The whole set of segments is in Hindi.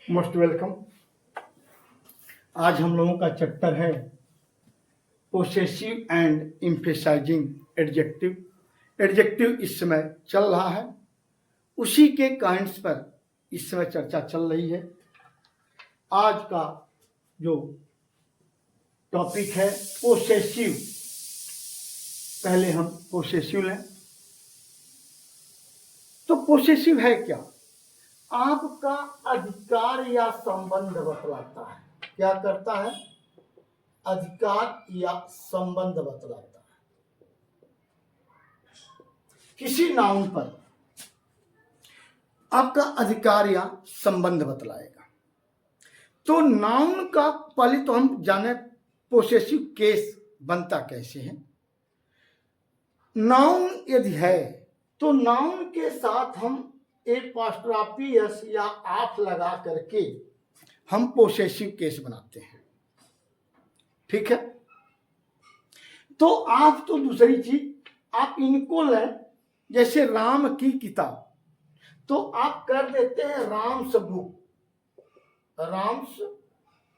Most welcome. आज हम लोगों का चैप्टर है possessive and emphasizing adjective. Adjective इस समय चल रहा है, उसी के काइंड्स पर इस समय चर्चा चल रही है। आज का जो टॉपिक है पोसेसिव, पहले हम पोसेसिव लें। तो पोसेसिव है क्या? आपका अधिकार या संबंध बतलाता है। क्या करता है? अधिकार या संबंध बतलाता है किसी नाउन पर। आपका अधिकार या संबंध बतलाएगा। तो नाउन का पहले तो हम जाने पोसेसिव केस बनता कैसे है। नाउन यदि है तो नाउन के साथ हम एपॉस्ट्रॉफी एस या आप लगा करके हम पोसेसिव केस बनाते हैं। ठीक है। तो आप तो दूसरी चीज, आप इनको लें, जैसे राम की किताब, तो आप कर देते हैं Ram's book, Ram's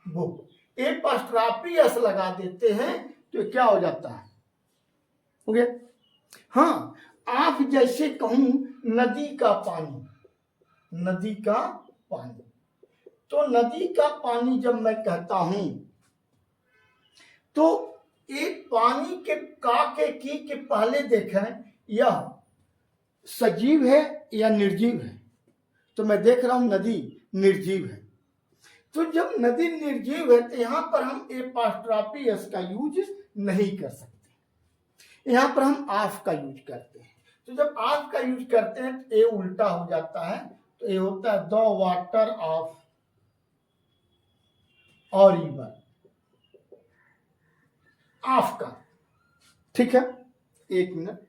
book. Apostrophe S लगा देते हैं तो क्या हो जाता है? हो गया। हाँ, आप जैसे कहूं नदी का पानी, नदी का पानी, तो नदी का पानी जब मैं कहता हूं तो एक पानी के का के पहले देखें यह सजीव है या निर्जीव है। तो मैं देख रहा हूं नदी निर्जीव है। तो जब नदी निर्जीव है तो यहां पर हम एपॉस्ट्रॉफी एस का यूज नहीं कर सकते, यहां पर हम ऑफ का यूज करते हैं। तो जब ऑफ का यूज करते हैं तो ये उल्टा हो जाता है। तो ये होता है द वाटर ऑफ और रिवर, ऑफ का। ठीक है, एक मिनट।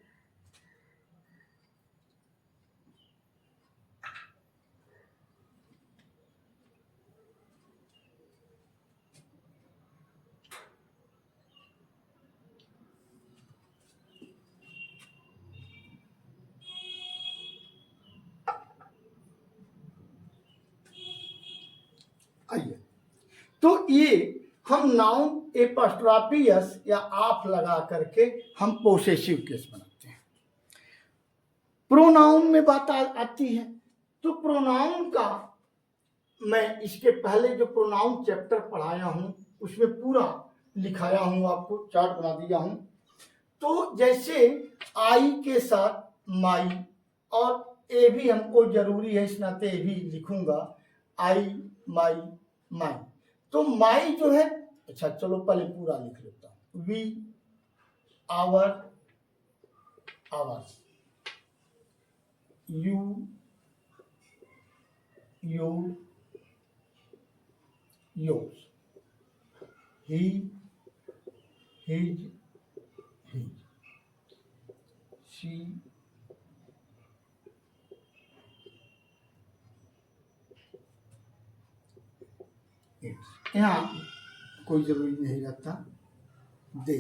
आइए, तो ये हम नाउन एपॉस्ट्रॉफी एस या ऑफ लगा करके हम पोसेसिव केस बनाते हैं। प्रोनाउन में बात आती है। तो प्रोनाउन का मैं इसके पहले जो प्रोनाउन चैप्टर पढ़ाया हूं उसमें पूरा लिखाया हूं, आपको चार्ट बना दिया हूं। तो जैसे आई के साथ माई, और ए भी हमको जरूरी है, इस नाते ए भी लिखूंगा, आई माई माई। तो माई जो है, अच्छा चलो पहले पूरा लिख लेता हूं। We, our, ours, you, your, yours, he, his, his, she, its। यहाँ कोई जरूरी नहीं रहता, दे।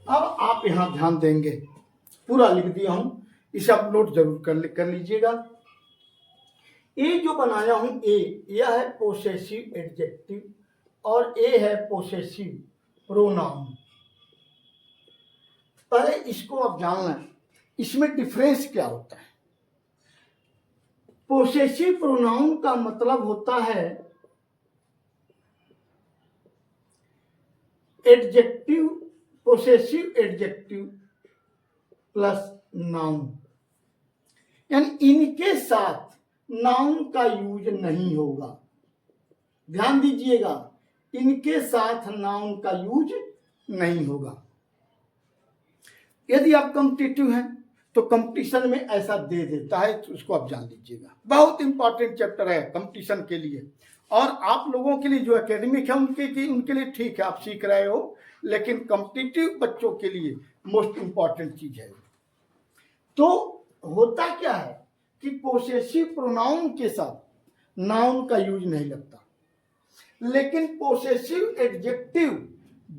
अब आप यहां ध्यान देंगे, पूरा लिख दिया हूं, इसे आप नोट जरूर कर लीजिएगा। ए जो बनाया हूं, ए यह है पोसेसिव एडजेक्टिव और ए है पोसेसिव प्रोनाउन। पहले इसको आप जान लें, इसमें डिफरेंस क्या होता है। पोसेसिव प्रोनाउन का मतलब होता है adjective, possessive adjective plus noun, यानी इनके साथ नाउन का यूज नहीं होगा। ध्यान दीजिएगा, इनके साथ नाउन का यूज नहीं होगा। यदि आप कॉम्पिटिटिव हैं तो कंपटीशन में ऐसा दे देता है, तो उसको आप जान लीजिएगा। बहुत इंपॉर्टेंट चैप्टर है कंपटीशन के लिए, और आप लोगों के लिए जो एकेडमिक है उनके लिए ठीक है, आप सीख रहे हो, लेकिन कॉम्पिटिटिव बच्चों के लिए मोस्ट इंपॉर्टेंट चीज है। तो होता क्या है, कि पोसेसिव प्रोनाउन के साथ नाउन का यूज नहीं लगता, लेकिन पोसेसिव एडजेक्टिव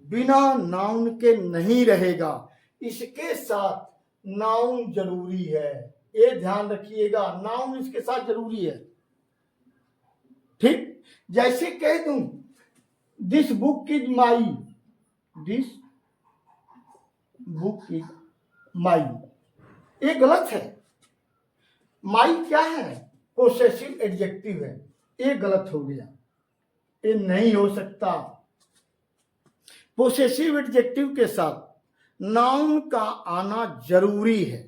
बिना नाउन के नहीं रहेगा, इसके साथ नाउन जरूरी है। ये ध्यान रखिएगा, नाउन इसके साथ जरूरी है। ठीक, जैसे कह दूं this book is my, this book is my, ये गलत है। माई क्या है? पोसेसिव एडजेक्टिव है, ये गलत हो गया, ये नहीं हो सकता। पोसेसिव एडजेक्टिव के साथ नाउन का आना जरूरी है।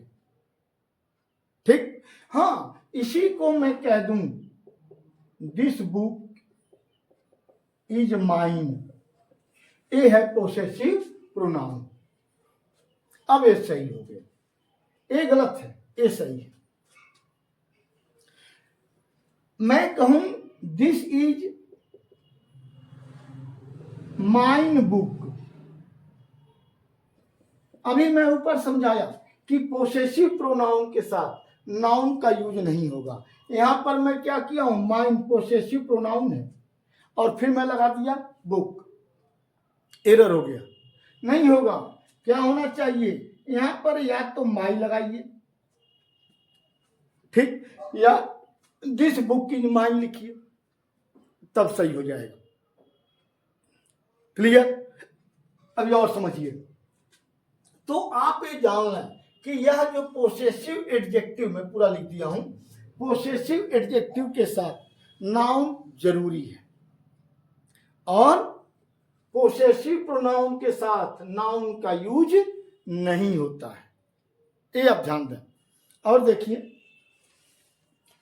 ठीक, हाँ, इसी को मैं कह दूं दिस बुक इज माइन, ये है पोसेसिव प्रोनाउन। अब ये सही हो गया, ये गलत है, ये सही है। मैं कहूं दिस इज माइन बुक, अभी मैं ऊपर समझाया कि पोसेसिव प्रोनाउन के साथ नाउन का यूज नहीं होगा। यहां पर मैं क्या किया हूं, माइन पोसेसिव प्रोनाउन है और फिर मैं लगा दिया बुक, एरर हो गया। नहीं होगा, क्या होना चाहिए यहां पर, या तो माई लगाइए, ठीक, या दिस बुक इज माइन लिखिए, तब सही हो जाएगा। क्लियर? अभी और समझिए। तो आप ये जान लें कि यह जो पोसेसिव एडजेक्टिव, मैं पूरा लिख दिया हूं, पोसेसिव एडजेक्टिव के साथ नाउन जरूरी है और पोसेसिव प्रोनाउन के साथ नाउन का यूज नहीं होता है, ये आप ध्यान दें। और देखिए,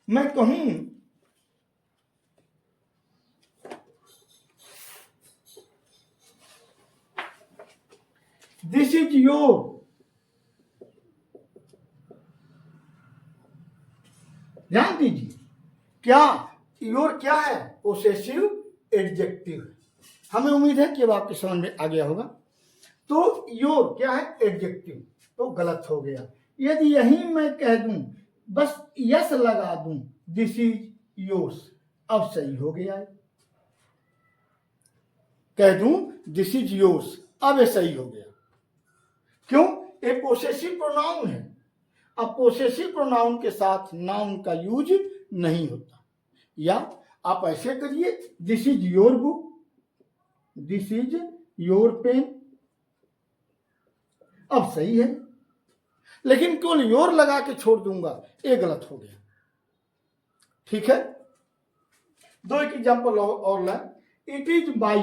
मैं कहूं दिस इज योर, ध्यान दीजिए, क्या योर क्या है? पोसेसिव एडजेक्टिव है। हमें उम्मीद है कि अब आपके समझ में आ गया होगा। तो योर क्या है? एडजेक्टिव, तो गलत हो गया। यदि यही मैं कह दूं, बस यस लगा दूं, दिस इज योर्स, अब सही हो गया है। कह दूं दिस इज योर्स, अब ये सही हो गया। क्यों? ये पोसेसिव प्रोनाउन है। अब पोसेसिव प्रोनाउन के साथ नाउन का यूज नहीं होता। या आप ऐसे करिए, this is your book, this is your pen, अब सही है। लेकिन केवल योर लगा के छोड़ दूंगा, ये गलत हो गया। ठीक है, दो एक एग्जाम्पल और लें। इट इज माई,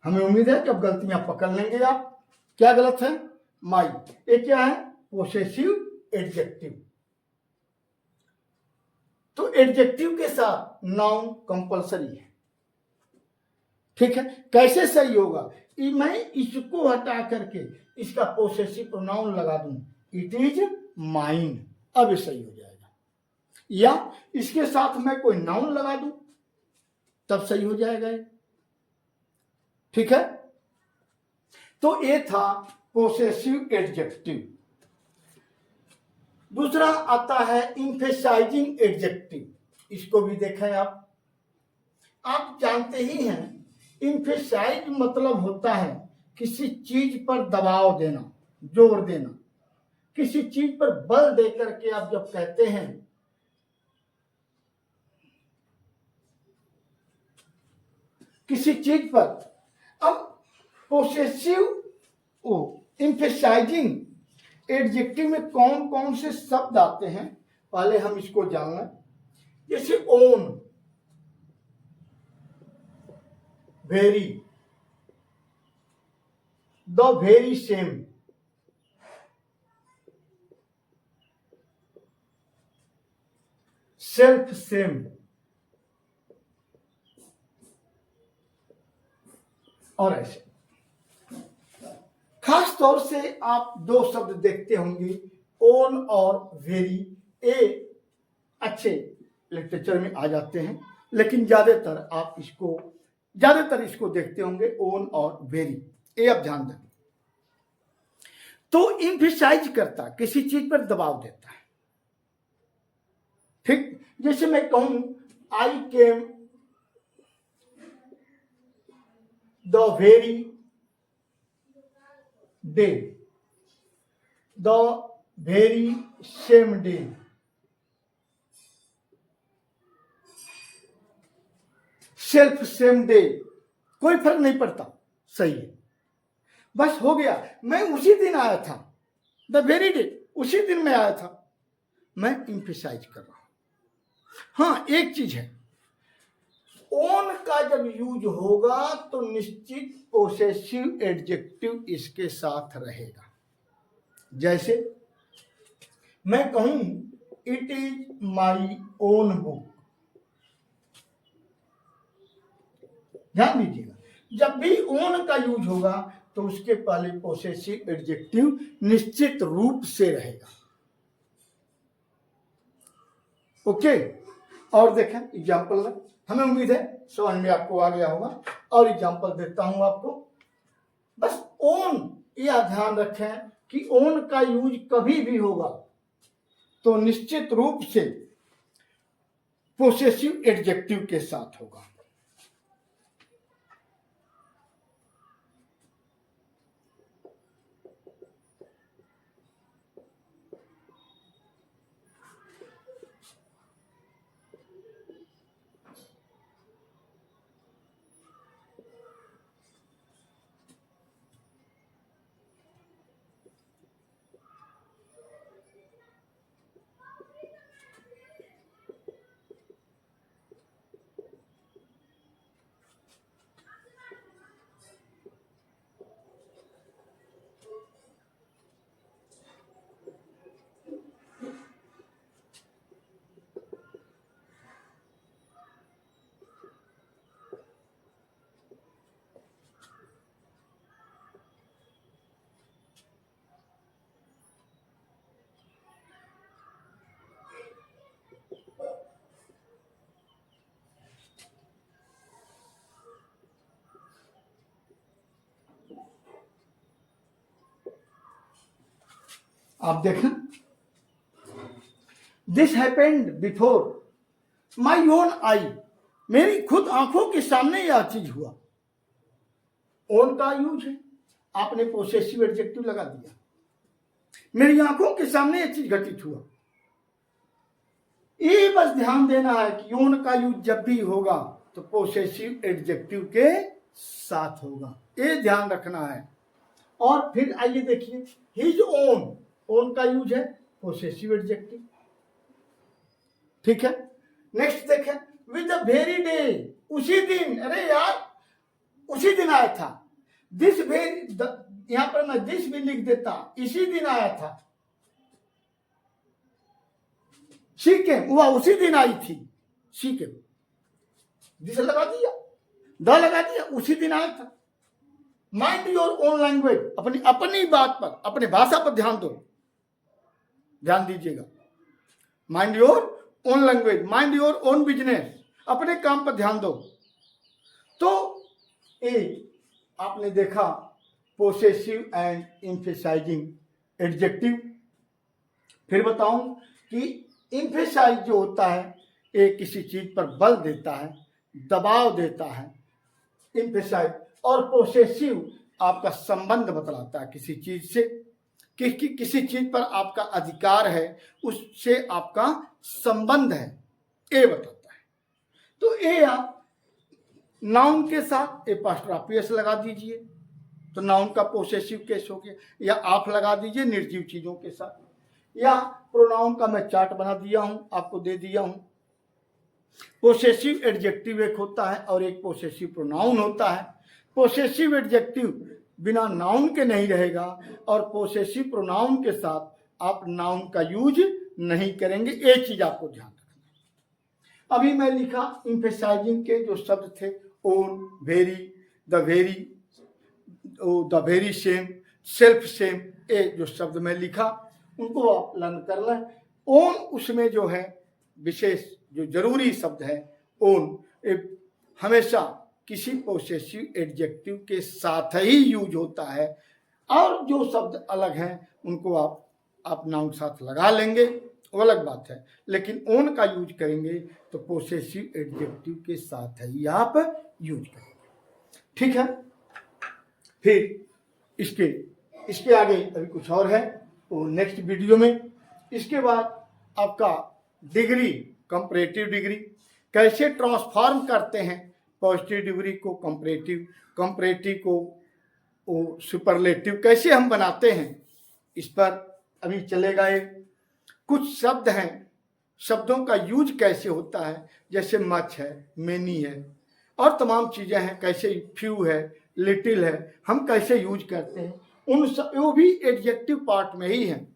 हमें उम्मीद है कि अब गलतियां पकड़ लेंगे आप। क्या गलत है? माई, ये क्या है? Possessive adjective. तो एडजेक्टिव के साथ नाउन कंपलसरी है। ठीक है, कैसे सही होगा? मैं इसको हटा करके इसका पोसेसिव प्रोनाउन लगा दूं, इट इज माइन, अब ये सही हो जाएगा। या इसके साथ मैं कोई नाउन लगा दूं, तब सही हो जाएगा ये। ठीक है, तो ये था पोसेसिव एडजेक्टिव। दूसरा आता है इंफेसाइजिंग एडजेक्टिव, इसको भी देखें आप जानते ही हैं, इंफेसाइज मतलब होता है किसी चीज पर दबाव देना, जोर देना, किसी चीज पर बल दे करके आप जब कहते हैं किसी चीज पर। अब पोसेसिव इंफेसाइजिंग एडजेक्टिव में कौन कौन से शब्द आते हैं, पहले हम इसको जान लें। जैसे own, very, the very same, self same और ऐसे। खास तौर से आप दो शब्द देखते होंगे, ओन और वेरी। ये अच्छे लिटरेचर में आ जाते हैं, लेकिन ज्यादातर इसको देखते होंगे, ओन और वेरी, ये आप ध्यान दें। तो इम्फेसाइज करता, किसी चीज पर दबाव देता है। ठीक, जैसे मैं कहूं I came the very day, the very same day, self same day, कोई फर्क नहीं पड़ता, सही है, बस हो गया। मैं उसी दिन आया था, द वेरी डे, उसी दिन मैं आया था, मैं इम्फेसाइज कर रहा हूं। हाँ, एक चीज है, ओन का जब यूज होगा तो निश्चित पोसेसिव एडजेक्टिव इसके साथ रहेगा। जैसे मैं कहूं it is my own book, ध्यान दीजिएगा, जब भी ओन का यूज होगा तो उसके पहले पोसेसिव एडजेक्टिव निश्चित रूप से रहेगा। ओके, और देखें एग्जाम्पल, हमें उम्मीद है समझ में आपको आ गया होगा, और एग्जाम्पल देता हूं आपको। बस ओन, यह ध्यान रखें कि ओन का यूज कभी भी होगा तो निश्चित रूप से पोसेसिव एडजेक्टिव के साथ होगा। आप देखें, this happened before my own I, मेरी खुद आंखों के सामने यह चीज हुआ। ओन का यूज है, आपने पोसेसिव एडजेक्टिव लगा दिया, मेरी आंखों के सामने यह चीज घटित हुआ। ये बस ध्यान देना है कि ओन का यूज जब भी होगा तो पोसेसिव एडजेक्टिव के साथ होगा, ये ध्यान रखना है। और फिर आइए देखिए, हिज ओन, ओन का यूज है पोसेसिव एडजेक्टिव, ठीक है। नेक्स्ट देखें, विद द वेरी डे, उसी दिन, अरे यार उसी दिन आया था। दिस वेरी, यहां पर मैं दिस भी लिख देता, इसी दिन आया था। शी केम, वह उसी दिन आई थी, शी केम, दिस लगा दिया, द लगा दिया, उसी दिन आया था। माइंड योर ओन लैंग्वेज, अपनी अपनी बात पर, अपने भाषा पर ध्यान दो, ध्यान दीजिएगा। Mind your own language, mind your own business, अपने काम पर ध्यान दो। तो ए आपने देखा पोसेसिव एंड एम्फेसाइजिंग एडजेक्टिव। फिर बताऊं कि एम्फेसाइज जो होता है ये किसी चीज पर बल देता है, दबाव देता है, एम्फेसाइज। और पोसेसिव आपका संबंध बतलाता है किसी चीज से, किसी चीज पर आपका अधिकार है, उससे आपका संबंध है, ये बताता है। तो ये आप नाउन के साथ एपोस्ट्रोफी एस लगा दीजिए तो नाउन का पोसेसिव केस हो गया, या आप लगा दीजिए निर्जीव चीजों के साथ, या प्रोनाउन का मैं चार्ट बना दिया हूं, आपको दे दिया हूं। पोसेसिव एडजेक्टिव एक होता है और एक पोसेसिव प्रोनाउन होता है। पोसेसिव एडजेक्टिव बिना नाउन के नहीं रहेगा और पोसेसिव प्रोनाउन के साथ आप नाउन का यूज नहीं करेंगे, ये चीज आपको ध्यान रखना। अभी मैं लिखा एम्फेसाइजिंग के जो शब्द थे, own, very, the very same, self same, ये जो शब्द मैं लिखा उनको आप लर्न कर लें। ओन उसमें जो है विशेष जो जरूरी शब्द है, ओन हमेशा किसी पोसेसिव एडजेक्टिव के साथ ही यूज होता है, और जो शब्द अलग हैं उनको आप नाउन साथ लगा लेंगे, वो अलग बात है, लेकिन ओन का यूज करेंगे तो पोसेसिव एडजेक्टिव के साथ ही आप यूज करेंगे। ठीक है, फिर इसके आगे अभी कुछ और है वो नेक्स्ट वीडियो में। इसके बाद आपका डिग्री, कंपैरेटिव डिग्री कैसे ट्रांसफॉर्म करते हैं, पॉजिटिव डिग्री को कंपैरेटिव, कंपैरेटिव को वो सुपरलेटिव कैसे हम बनाते हैं, इस पर अभी चलेगा। ये कुछ शब्द हैं, शब्दों का यूज कैसे होता है, जैसे मच है, मेनी है और तमाम चीज़ें हैं, कैसे फ्यू है, लिटिल है, हम कैसे यूज करते हैं, वो भी एडजेक्टिव पार्ट में ही है।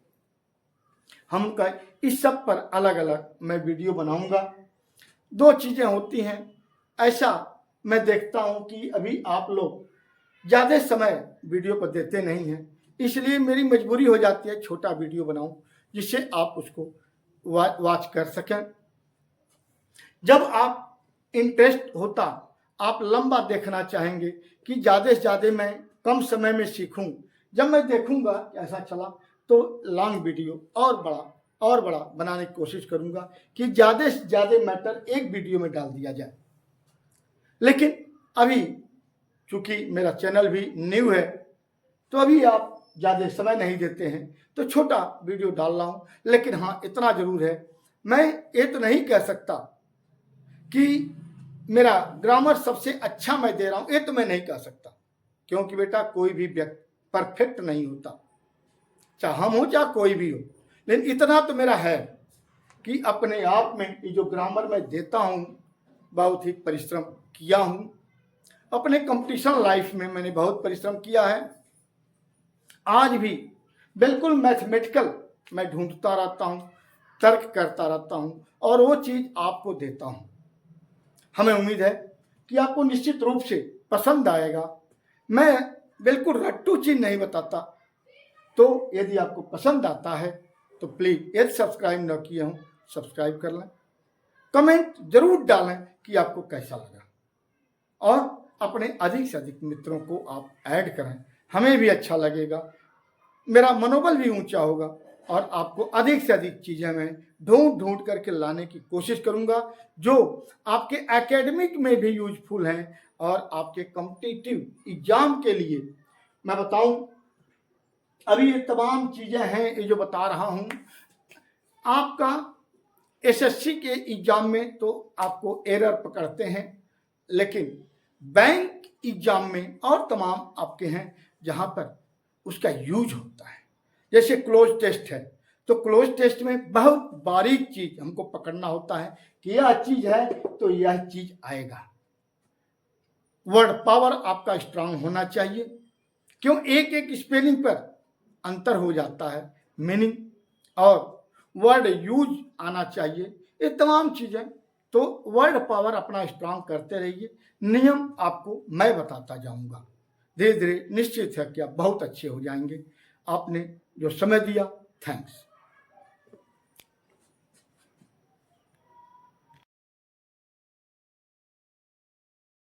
हम इस सब पर अलग अलग मैं वीडियो बनाऊंगा। दो चीज़ें होती हैं, ऐसा मैं देखता हूं कि अभी आप लोग ज़्यादा समय वीडियो पर देते नहीं हैं, इसलिए मेरी मजबूरी हो जाती है छोटा वीडियो बनाऊं जिससे आप उसको वॉच कर सकें। जब आप इंटरेस्ट होता, आप लंबा देखना चाहेंगे कि ज़्यादा से ज़्यादा मैं कम समय में सीखूं, जब मैं देखूंगा कैसा चला तो लॉन्ग वीडियो और बड़ा बनाने की कोशिश करूंगा कि ज़्यादा से ज़्यादा मैटर एक वीडियो में डाल दिया जाए। लेकिन अभी चूंकि मेरा चैनल भी न्यू है तो अभी आप ज़्यादा समय नहीं देते हैं तो छोटा वीडियो डाल रहा हूँ। लेकिन हाँ, इतना ज़रूर है, मैं ये तो नहीं कह सकता कि मेरा ग्रामर सबसे अच्छा मैं दे रहा हूँ, ये तो मैं नहीं कह सकता, क्योंकि बेटा कोई भी व्यक्ति परफेक्ट नहीं होता, चाहे हम हो चाहे कोई भी हो। लेकिन इतना तो मेरा है कि अपने आप में ये जो ग्रामर मैं देता हूँ बहुत ही परिश्रम किया हूँ। अपने कंपटीशन लाइफ में मैंने बहुत परिश्रम किया है। आज भी बिल्कुल मैथमेटिकल मैं ढूंढता रहता हूँ, तर्क करता रहता हूँ और वो चीज़ आपको देता हूँ। हमें उम्मीद है कि आपको निश्चित रूप से पसंद आएगा। मैं बिल्कुल रट्टू चीज़ नहीं बताता, तो यदि आपको पसंद आता है तो प्लीज़ यदि सब्सक्राइब न किए हों सब्सक्राइब कर लें, कमेंट जरूर डालें कि आपको कैसा लगा और अपने अधिक से अधिक मित्रों को आप ऐड करें, हमें भी अच्छा लगेगा, मेरा मनोबल भी ऊंचा होगा और आपको अधिक से अधिक चीज़ें मैं ढूंढ करके लाने की कोशिश करूंगा जो आपके एकेडमिक में भी यूजफुल हैं और आपके कॉम्पिटिटिव एग्जाम के लिए। मैं बताऊं, अभी ये तमाम चीज़ें हैं ये जो बता रहा हूं, आपका एसएससी के एग्जाम में तो आपको एरर पकड़ते हैं, लेकिन बैंक एग्जाम में और तमाम आपके हैं जहां पर उसका यूज होता है। जैसे क्लोज टेस्ट है तो क्लोज टेस्ट में बहुत बारीक चीज हमको पकड़ना होता है कि यह चीज है तो यह चीज आएगा। वर्ड पावर आपका स्ट्रांग होना चाहिए, क्यों एक एक स्पेलिंग पर अंतर हो जाता है, मीनिंग और वर्ड यूज आना चाहिए, ये तमाम चीजें। तो वर्ड पावर अपना स्ट्रांग करते रहिए, नियम आपको मैं बताता जाऊंगा, धीरे धीरे निश्चित है कि आप बहुत अच्छे हो जाएंगे। आपने जो समय दिया, थैंक्स।